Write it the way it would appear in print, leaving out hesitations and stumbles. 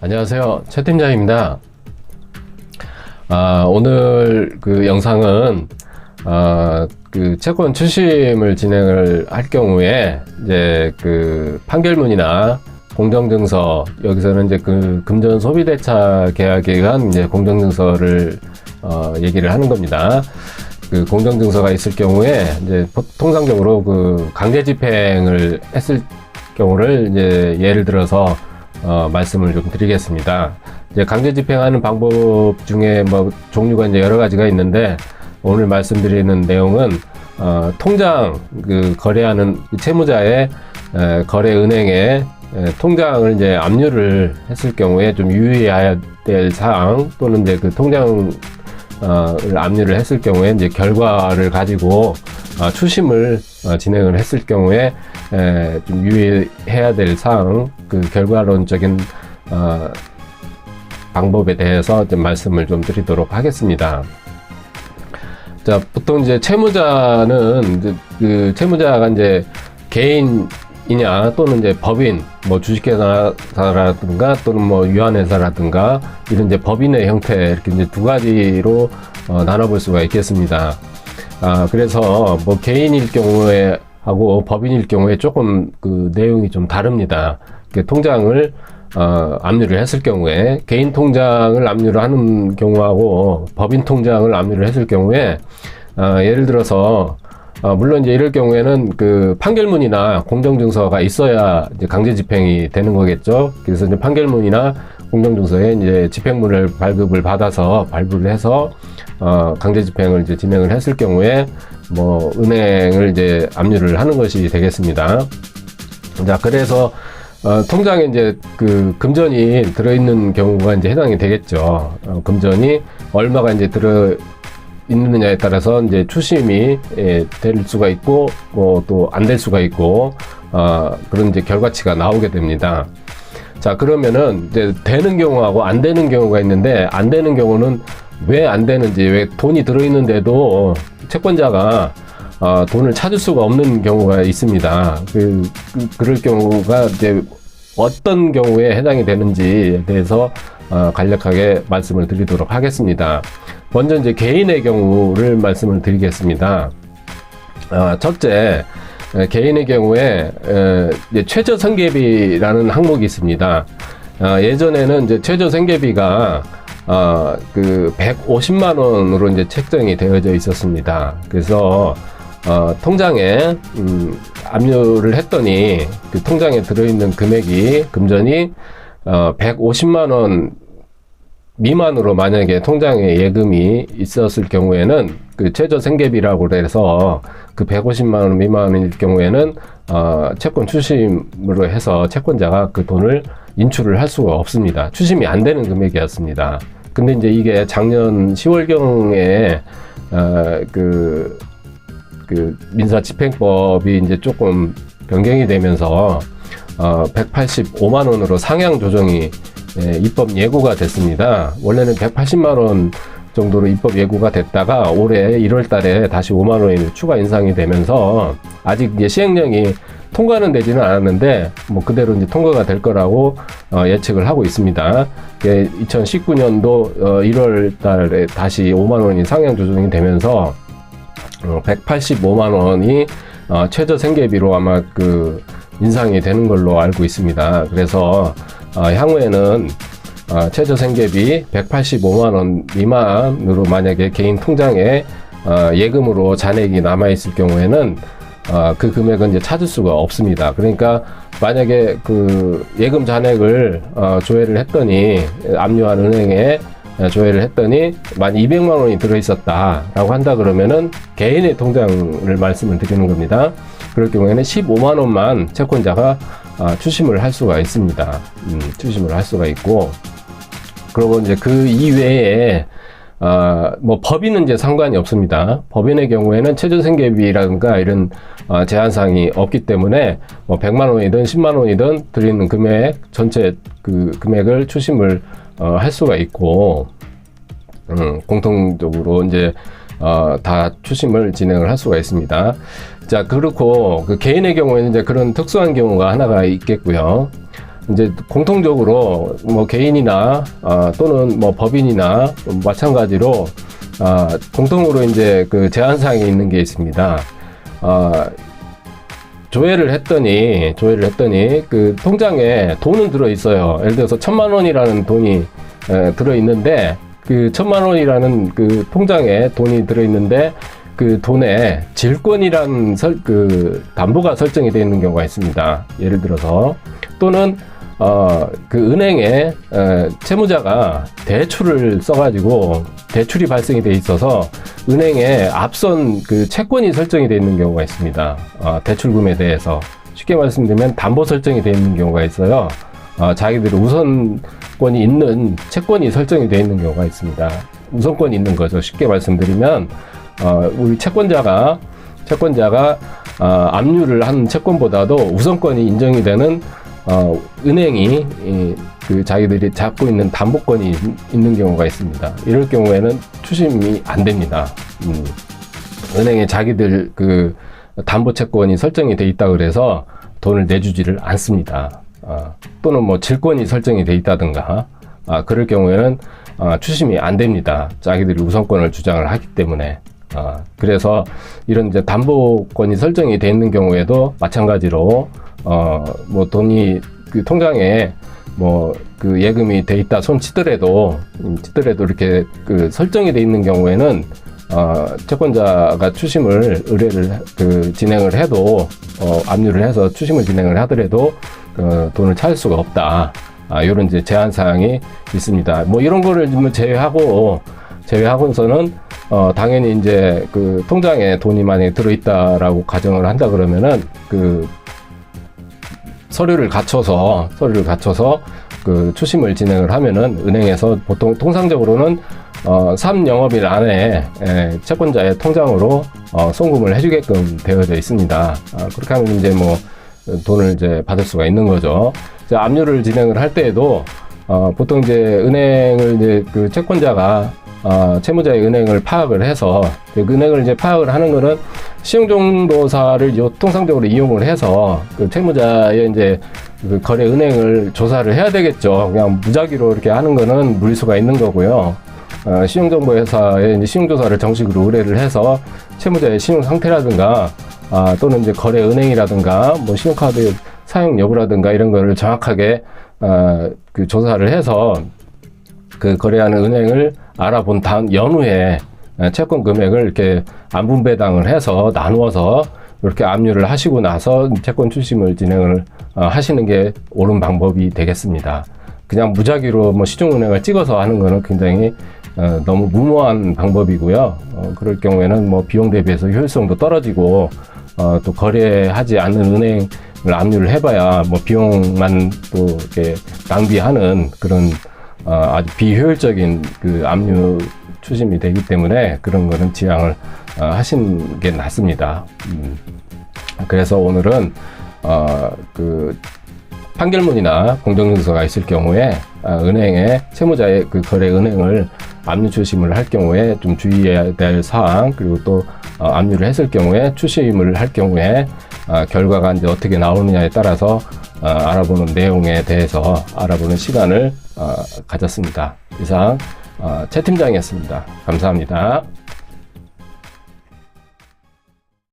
안녕하세요. 최 팀장입니다. 오늘 그 영상은 그 채권 추심을 진행을 할 경우에 이제 그 판결문이나 공정증서, 여기서는 이제 그 금전 소비대차 계약에 관한 이제 공정증서를 얘기를 하는 겁니다. 그 공정증서가 있을 경우에 이제 통상적으로 그 강제 집행을 했을 경우를 이제 예를 들어서 말씀을 좀 드리겠습니다. 이제 강제 집행하는 방법 중에 뭐 종류가 이제 여러 가지가 있는데, 오늘 말씀드리는 내용은 통장, 그 거래하는 채무자의 거래 은행에 통장을 이제 압류를 했을 경우에 좀 유의해야 될 사항, 또는 이제 그 통장을 압류를 했을 경우에 이제 결과를 가지고 추심을 진행을 했을 경우에 좀 유의해야 될 사항, 그 결과론적인 방법에 대해서 좀 말씀을 좀 드리도록 하겠습니다. 자, 보통 이제 채무자는 이제 그 채무자가 이제 개인이냐 또는 이제 법인, 뭐 주식회사라든가 또는 뭐 유한회사라든가 이런 이제 법인의 형태, 이렇게 이제 두 가지로 나눠볼 수가 있겠습니다. 그래서 뭐 개인일 경우에 하고 법인일 경우에 조금 그 내용이 좀 다릅니다. 통장을 압류를 했을 경우에, 개인 통장을 압류를 하는 경우하고 법인 통장을 압류를 했을 경우에 예를 들어서 물론 이제 이럴 경우에는 그 판결문이나 공정증서가 있어야 이제 강제 집행이 되는 거겠죠. 그래서 이제 판결문이나 공정증서에 이제 집행문을 발급을 받아서 발부를 해서 강제 집행을 이제 진행을 했을 경우에 뭐 은행을 이제 압류를 하는 것이 되겠습있습니다. 자, 그래서 통장에 이제 그 금전이 들어있는 경우가 이제 해당이 되겠죠. 금전이 얼마가 이제 있느냐에 따라서 이제 추심이 될 수가 있고, 뭐 또 안 될 수가 있고, 그런 이제 결과치가 나오게 됩니다. 자, 그러면은 이제 되는 경우하고 안 되는 경우가 있는데, 안 되는 경우는 왜 안 되는지, 왜 돈이 들어있는데도 채권자가 돈을 찾을 수가 없는 경우가 있습니다. 그럴 경우가 이제 어떤 경우에 해당이 되는지에 대해서 간략하게 말씀을 드리도록 하겠습니다. 먼저 이제 개인의 경우를 말씀을 드리겠습니다. 첫째, 개인의 경우에 이제 최저생계비라는 항목이 있습니다. 예전에는 이제 최저생계비가 그 150만 원으로 이제 책정이 되어져 있었습니다. 그래서 통장에 압류를 했더니 그 통장에 들어있는 금액이, 금전이 150만 원 미만으로 만약에 통장에 예금이 있었을 경우에는 그 최저생계비라고 해서 그 150만 원 미만일 경우에는 채권 추심으로 해서 채권자가 그 돈을 인출을 할 수가 없습니다. 추심이 안 되는 금액이었습니다. 근데 이제 이게 작년 10월경에 그 민사집행법이 이제 조금 변경이 되면서 185만 원으로 상향 조정이 입법 예고가 됐습니다. 원래는 180만 원 정도로 입법 예고가 됐다가 올해 1월 달에 다시 5만 원이 추가 인상이 되면서, 아직 이제 시행령이 통과는 되지는 않았는데 뭐 그대로 이제 통과가 될 거라고 예측을 하고 있습니다. 2019년도 1월 달에 다시 5만 원이 상향 조정이 되면서 185만 원이 최저 생계비로 아마 그 인상이 되는 걸로 알고 있습니다. 그래서 향후에는 최저 생계비 185만 원 미만으로 만약에 개인 통장에 예금으로 잔액이 남아 있을 경우에는 그 금액은 이제 찾을 수가 없습니다. 그러니까 만약에 그 예금 잔액을 조회를 했더니, 압류한 은행에 조회를 했더니 만 200만 원이 들어있었다라고 한다 그러면은 개인의 통장을 말씀을 드리는 겁니다. 그럴 경우에는 15만 원만 채권자가 추심을 할 수가 있습니다. 추심을 할 수가 있고, 그리고 이제 그 이외에 뭐 법인은 이제 상관이 없습니다. 법인의 경우에는 최저생계비라든가 이런 제한사항이 없기 때문에 뭐 100만 원이든 10만 원이든 드리는 금액 전체 그 금액을 추심을 할 수가 있고, 공통적으로 이제 다 추심을 진행을 할 수가 있습니다. 자, 그렇고 그 개인의 경우에는 이제 그런 특수한 경우가 하나가 있겠고요. 이제 공통적으로 뭐 개인이나 또는 뭐 법인이나 마찬가지로 공통으로 이제 그 제한사항이 있는 게 있습니다. 조회를 했더니 그 통장에 돈은 들어 있어요. 예를 들어서 1,000만 원이라는 돈이 들어 있는데, 그 1,000만 원이라는 그 통장에 돈이 들어 있는데 그 돈에 질권이란 그 담보가 설정이 되어 있는 경우가 있습니다. 예를 들어서, 또는 그 은행에 채무자가 대출을 써가지고 대출이 발생이 돼 있어서 은행에 앞선 그 채권이 설정이 되어 있는 경우가 있습니다. 대출금에 대해서 쉽게 말씀드리면 담보 설정이 되어 있는 경우가 있어요. 자기들이 우선권이 있는 채권이 설정이 되어 있는 경우가 있습니다. 우선권이 있는 거죠. 쉽게 말씀드리면 우리 채권자가 압류를 한 채권보다도 우선권이 인정이 되는 은행이 그 자기들이 잡고 있는 담보권이 있는 경우가 있습니다. 이럴 경우에는 추심이 안 됩니다. 은행에 자기들 그 담보 채권이 설정이 돼 있다 그래서 돈을 내주지를 않습니다. 또는 뭐 질권이 설정이 돼 있다든가 그럴 경우에는 추심이 안 됩니다. 자기들이 우선권을 주장을 하기 때문에. 그래서 이런 이제 담보권이 설정이 돼 있는 경우에도 마찬가지로 뭐 돈이 그 통장에 뭐 그 예금이 돼 있다 손 치더라도 이렇게 그 설정이 돼 있는 경우에는 채권자가 추심을 의뢰를 진행을 해도 압류를 해서 추심을 진행을 하더라도 돈을 찾을 수가 없다. 이런 이제 제한 사항이 있습니다. 뭐 이런 거를 좀 제외하고서는 당연히 이제 그 통장에 돈이 만약에 들어있다라고 가정을 한다 그러면은 그 서류를 갖춰서 그 추심을 진행을 하면은 은행에서 보통 통상적으로는 3영업일 안에 채권자의 통장으로 송금을 해주게끔 되어져 있습니다. 그렇게 하면 이제 뭐 돈을 이제 받을 수가 있는 거죠. 이제 압류를 진행을 할 때에도 보통 이제 은행을 이제 그 채권자가 채무자의 은행을 파악을 해서 그 은행을 이제 파악을 하는 거는 신용정보사를 통상적으로 이용을 해서 그 채무자의 이제 그 거래 은행을 조사를 해야 되겠죠. 그냥 무작위로 이렇게 하는 거는 무리수가 있는 거고요. 신용정보회사에 이제 신용조사를 정식으로 의뢰를 해서 채무자의 신용 상태라든가 또는 이제 거래 은행이라든가 뭐 신용카드 사용 여부라든가 이런 거를 정확하게 그 조사를 해서 그 거래하는 은행을 알아본 다음 연후에 채권 금액을 이렇게 안분배당을 해서 나누어서 이렇게 압류를 하시고 나서 채권 추심을 진행을 하시는 게 옳은 방법이 되겠습니다. 그냥 무작위로 뭐 시중은행을 찍어서 하는 거는 굉장히 너무 무모한 방법이고요. 그럴 경우에는 뭐 비용 대비해서 효율성도 떨어지고 또 거래하지 않는 은행을 압류를 해봐야 뭐 비용만 또 이렇게 낭비하는 그런 아주 비효율적인 그 압류 추심이 되기 때문에 그런 거는 지양을 하시는 게 낫습니다. 그래서 오늘은 그 판결문이나 공정증서가 있을 경우에 은행에 채무자의 그 거래 은행을 압류 추심을 할 경우에 좀 주의해야 될 사항, 그리고 또 압류를 했을 경우에 추심을 할 경우에 결과가 이제 어떻게 나오느냐에 따라서 알아보는 내용에 대해서 알아보는 시간을 가졌습니다. 이상 최 팀장이었습니다. 감사합니다.